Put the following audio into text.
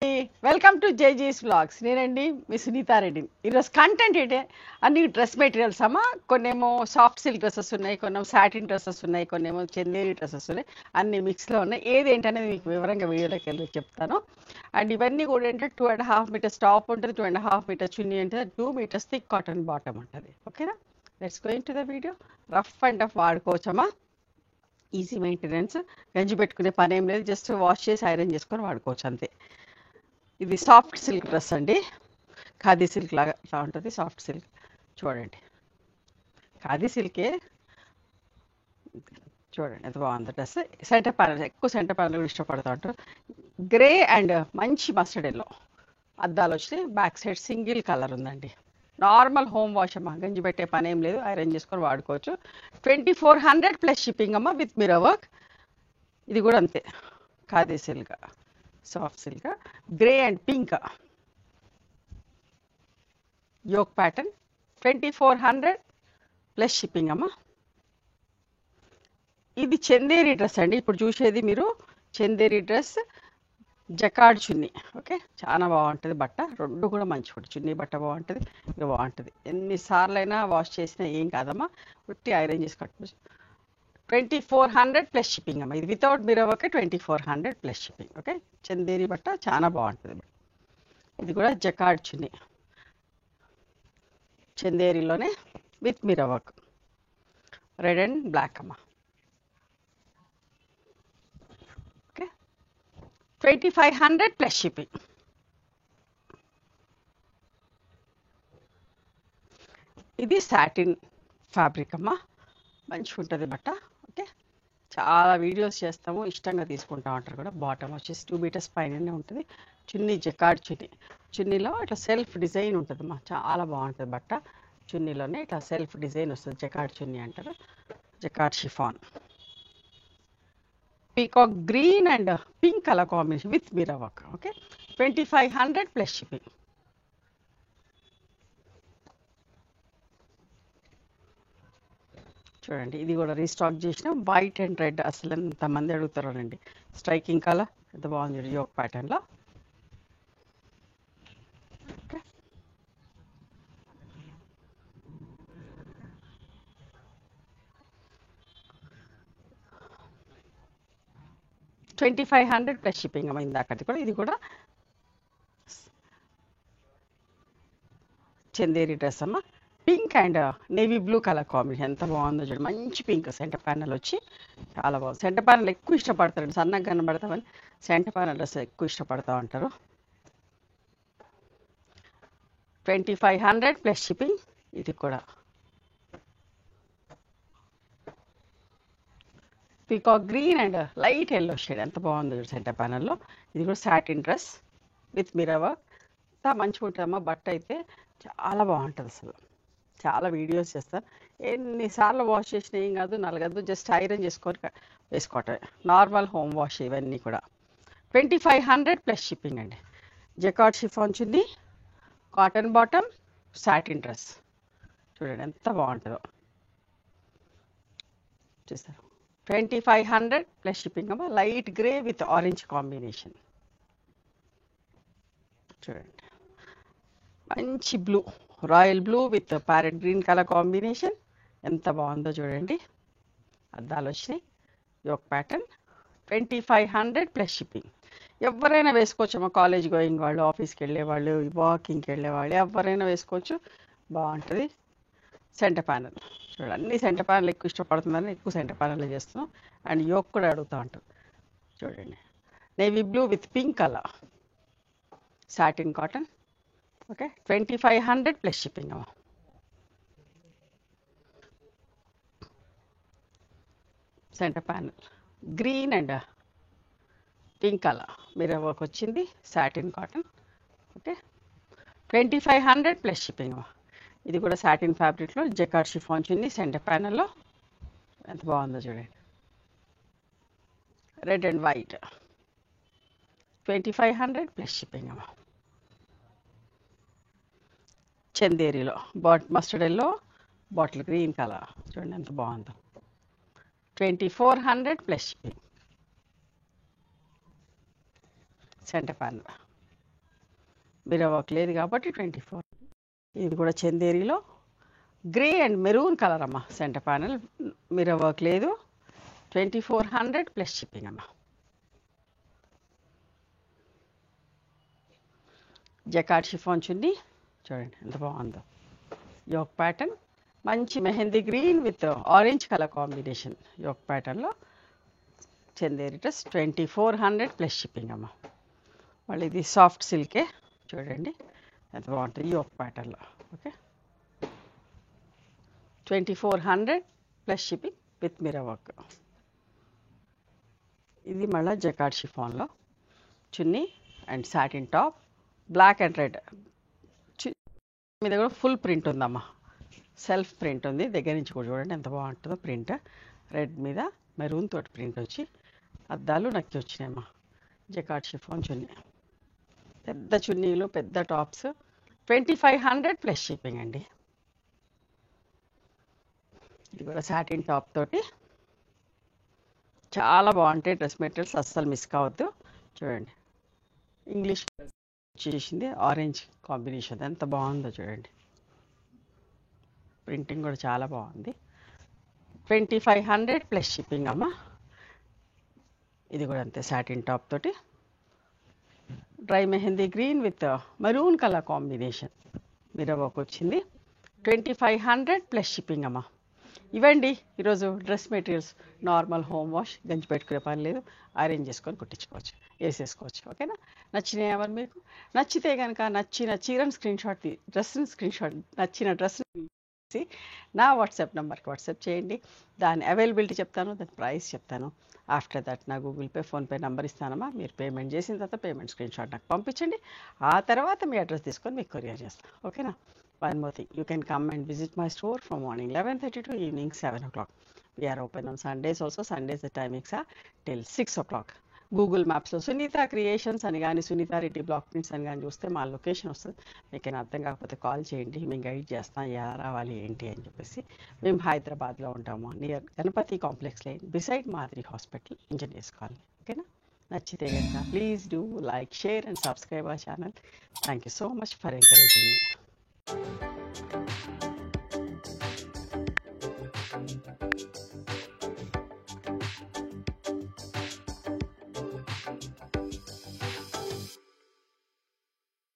Welcome to జేజీస్ blogs. నేనండి మీ సునీతారెడ్డి. ఈరోజు content ఏంటి, అన్ని డ్రెస్ మెటీరియల్స్ అమ్మా. కొన్నేమో సాఫ్ట్ సిల్క్ డ్రెస్సెస్ ఉన్నాయి, కొన్నేమో సాటిన్ డ్రెస్సెస్ ఉన్నాయి, కొన్నేమో చందేరి డ్రెస్సెస్ ఉన్నాయి. అన్ని మిక్స్లో ఉన్నాయి. ఏది ఏంటనేది మీకు వివరంగా వీడియోలోకి వెళ్ళి చెప్తాను. అండ్ ఇవన్నీ కూడా ఏంటంటే 2.5 మీటర్స్ టాప్ ఉంటుంది, 2.5 మీటర్స్ చున్నీ ఉంటుంది, 2 మీటర్స్ థిక్ కాటన్ బాటమ్ ఉంటుంది. ఓకేనా? Let's going to the video. Rough and tough వాడుకోవచ్చమ్మా. ఈజీ మెయింటెనెన్స్, గంజి పెట్టుకునే పని ఏం లేదు, జస్ట్ వాష్ చేసి ఐరన్ చేసుకొని వాడుకోవచ్చు అంతే. ఇది సాఫ్ట్ సిల్క్ డ్రెస్ అండి, ఖాదీ సిల్క్ లాగా ఇట్లా ఉంటుంది. సాఫ్ట్ సిల్క్ చూడండి, ఖాదీ సిల్కే. చూడండి ఎంత బాగుంది డ్రెస్. సెంటర్ ప్యానల్, ఎక్కువ సెంటర్ ప్యానల్ కూడా ఇష్టపడుతూ ఉంటారు. గ్రే అండ్ మంచి మస్టర్డ్ ఎల్లో అద్దాలు వచ్చినాయి. బ్యాక్ సైడ్ సింగిల్ కలర్ ఉందండి. నార్మల్ హోమ్ వాష్ అమ్మా, గంజి పెట్టే పని ఏం లేదు, ఐరన్ చేసుకొని వాడుకోవచ్చు. 2400 ప్లస్ షిప్పింగ్ అమ్మా, విత్ మిర్రర్ వర్క్. ఇది కూడా అంతే, khadi silk, soft silk, grey and pink yoke pattern. 2400 plus shipping అమ్మా. ఇది చందేరి డ్రెస్ అండి, ఇప్పుడు చూసేది మీరు Chanderi dress, jacquard chunni. Okay, చాలా బాగుంటుంది బట్ట. రెండు కూడా మంచిగా ఉంటుంది, చున్నీ బట్ట బాగుంటుంది, ఇక బాగుంటుంది. ఎన్నిసార్లు అయినా వాష్ చేసినా ఏం కాదమ్మా, ఉట్టి ఐరన్ చేసి కట్టుకోవచ్చు. 2400 ప్లస్ షిప్పింగ్ అమ్మా. ఇది without mirror work 2400 plus shipping. Okay, Chanderi బట్ట చాలా బాగుంటుంది. ఇది కూడా జకార్డ్ చున్నీ, చందేరిలోనే with mirror work, red and black అమ్మా. Okay, 2500 plus shipping. ఇది సాటిన్ ఫ్యాబ్రిక్ అమ్మా, మంచిగా ఉంటుంది బట్ట. ఓకే, చాలా వీడియోస్ చేస్తాము, ఇష్టంగా తీసుకుంటా ఉంటారు కూడా. బాటమ్ వచ్చేసి 2 మీటర్స్ పైననే ఉంటుంది. చున్నీ జకార్డ్ చున్నీ, చున్నీలో ఇట్లా సెల్ఫ్ డిజైన్ ఉంటుందమ్మా, చాలా బాగుంటుంది బట్ట. చున్నీలోనే ఇట్లా సెల్ఫ్ డిజైన్ వస్తుంది, జకార్డ్ చున్నీ అంటారు. Jacquard chiffon, peacock green and pink colour combination with mirror work. Okay, 2500 plus shipping. చూడండి, ఇది కూడా రీస్టాక్ చేసిన వైట్ అండ్ రెడ్. అసలు ఎంతమంది అడుగుతారోనండి, స్ట్రైకింగ్ కలర్ ఎంత బాగుంది యోక్ ప్యాటర్న్లో. ఓకే, 2500 ప్లస్ షిప్పింగ్ అమ్మ. ఇందాకది కూడా, ఇది కూడా చందేరి డ్రెస్ అమ్మ. Pink and navy blue colour combination ఎంత బాగుందో చూడండి, మంచి పింక్. సెంటర్ ప్యానల్ వచ్చి చాలా బాగుంది. సెంటర్ ప్యానల్ ఎక్కువ ఇష్టపడతారండి, సన్నగా కనబడతామని సెంటర్ ప్యానల్ డ్రెస్ ఎక్కువ ఇష్టపడతా ఉంటారు. 2500 ప్లస్ షిప్పింగ్. ఇది కూడా peacock green and light yellow shade ఎంత బాగుందో చూడండి సెంటర్ ప్యానల్లో. ఇది కూడా satin dress with mirror work. ఎంత మంచిగా ఉంటుందమ్మా బట్ట అయితే, చాలా బాగుంటుంది అసలు. చాలా వీడియోస్ చేస్తాను, ఎన్నిసార్లు వాష్ చేసినా ఏం కాదు, నలగదు, జస్ట్ ఐరన్ చేసుకొని వేసుకోవటం. నార్మల్ హోమ్ వాష్ ఇవన్నీ కూడా. 2500 ప్లస్ షిప్పింగ్ అండి. జకార్డ్ షిఫాన్ చున్నీ, కాటన్ బాటమ్, సాటిన్ డ్రెస్. చూడండి ఎంత బాగుంటుందో, చూస్తారు. 2500 ప్లస్ షిప్పింగ్ అమ్మా. Light grey with orange combination. చూడండి, మంచి blue, royal blue with parrot green colour combination ఎంత బాగుందో చూడండి. అద్దాలు వచ్చినాయి, యోక్ ప్యాటర్న్. 2500 plus shipping. ఎవరైనా వేసుకోవచ్చమ్మా, కాలేజ్ గోయింగ్ వాళ్ళు, ఆఫీస్కి వెళ్ళే వాళ్ళు, వాకింగ్కి వెళ్ళే వాళ్ళు ఎవరైనా వేసుకోవచ్చు, బాగుంటుంది. సెంటర్ ప్యానల్ చూడండి, అన్ని సెంటర్ ప్యానల్ ఎక్కువ ఇష్టపడుతుందని ఎక్కువ సెంటర్ ప్యానల్ చేస్తున్నాం. అండ్ యోక్ కూడా అడుగుతూ ఉంటారు. చూడండి, navy blue with pink colour, satin cotton. Okay, 2500 plus shipping అమ్మా. Centre panel green and pink colour mirror work వచ్చింది, satin cotton. Okay, 2500 plus shipping అమ్మా. ఇది కూడా సాటిన్ ఫ్యాబ్రిక్లో జకార్డ్ షిఫాన్ చున్నీ, సెంటర్ ప్యానల్లో ఎంత బాగుందో చూడండి, red and white. 2500 plus shipping అమ్మా. చందేరిలో mustard yellow, bottle green colour చూడండి ఎంత బాగుందో. 2400 plus shipping. Centre panel mirror work లేదు కాబట్టి 24. ఇది కూడా చందేరిలో గ్రే అండ్ మెరూన్ కలర్ అమ్మ. సెంటర్ ప్యానల్, మిర్రర్ వర్క్ లేదు, 2400 ప్లస్ షిప్పింగ్ అమ్మ. జకార్డ్ షిఫాన్ చున్నీ చూడండి ఎంత బాగుందో. యోక్ ప్యాటర్న్, మంచి mehndi green with orange colour combination yoke ప్యాటర్న్లో చందేరి డ్రెస్, 2400 ప్లస్ షిప్పింగ్ అమ్మ. మళ్ళీ ఇది సాఫ్ట్ సిల్కే చూడండి ఎంత బాగుంటుంది యోక్ ప్యాటర్న్లో. Okay, 2400 plus shipping with mirror work. ఇది మళ్ళీ జకార్డ్ షిఫాన్లో చున్నీ and satin top, black and red మీద కూడా ఫుల్ ప్రింట్ ఉందమ్మా. సెల్ఫ్ ప్రింట్ ఉంది, దగ్గర నుంచి కూడా చూడండి ఎంత బాగుంటుందో ప్రింట్. రెడ్ మీద మెరూన్ తోటి ప్రింట్ వచ్చి అద్దాలు నక్కి వచ్చినాయమ్మా. జకార్డ్ షిఫాన్ చున్నీ, పెద్ద చున్నీలు, పెద్ద టాప్స్, 2500 ప్లస్ షిప్పింగ్ అండి. ఇది కూడా సాటిన్ టాప్ తోటి చాలా బాగుంటాయి డ్రెస్ మెటీరియల్స్, అస్సలు మిస్ కావద్దు. చూడండి ఇంగ్లీష్ చేసింది, ఆరెంజ్ కాంబినేషన్ ఎంత బాగుందో చూడండి. ప్రింటింగ్ కూడా చాలా బాగుంది. 2500 ప్లస్ షిప్పింగ్ అమ్మ. ఇది కూడా అంతే సాటిన్ టాప్ తోటి dry mehndi green with maroon colour combination mirror work వచ్చింది. 2500 ప్లస్ షిప్పింగ్ అమ్మ. ఇవండి ఈరోజు dress materials. Normal home wash, గంజి పెట్టుకునే పని లేదు, అరేంజ్ చేసుకొని కుట్టించుకోవచ్చు, వేసేసుకోవచ్చు. ఓకేనా? నచ్చినాయి ఎవరు మీకు? నచ్చితే కనుక నచ్చిన చీరను స్క్రీన్ షాట్, డ్రెస్ని స్క్రీన్ షాట్, నచ్చిన డ్రెస్ని నా వాట్సాప్ నెంబర్కి వాట్సాప్ చేయండి. దాని అవైలబిలిటీ చెప్తాను, దాని ప్రైస్ చెప్తాను. ఆఫ్టర్ దట్ నా గూగుల్ పే, ఫోన్పే నెంబర్ ఇస్తానమ్మా. మీరు పేమెంట్ చేసిన తర్వాత పేమెంట్ స్క్రీన్ షాట్ నాకు పంపించండి. ఆ తర్వాత మీ అడ్రస్ తీసుకొని మీకు కొరియర్ చేస్తాను. ఓకేనా? One more thing, you can come and visit my store from morning 11:30 to evening 7 o'clock. We are open on Sundays also. Sundays the timings are till 6 o'clock. Google మ్యాప్స్లో Sunitha creations అని కానీ, Sunitha Reddy block prints అని కానీ చూస్తే మా location వస్తుంది. మీకు అర్థం కాకపోతే కాల్ చేయండి, మేము గైడ్ చేస్తాం ఎలా రావాలి ఏంటి అని చెప్పేసి. మేము హైదరాబాద్లో ఉంటాము, near Ganapathi complex line, beside మాదిరి హాస్పిటల్, ఇంజనీర్స్ కాలనీ. ఓకేనా? నచ్చితే కనుక please do like, share and subscribe our channel. Thank you so much for encouraging me.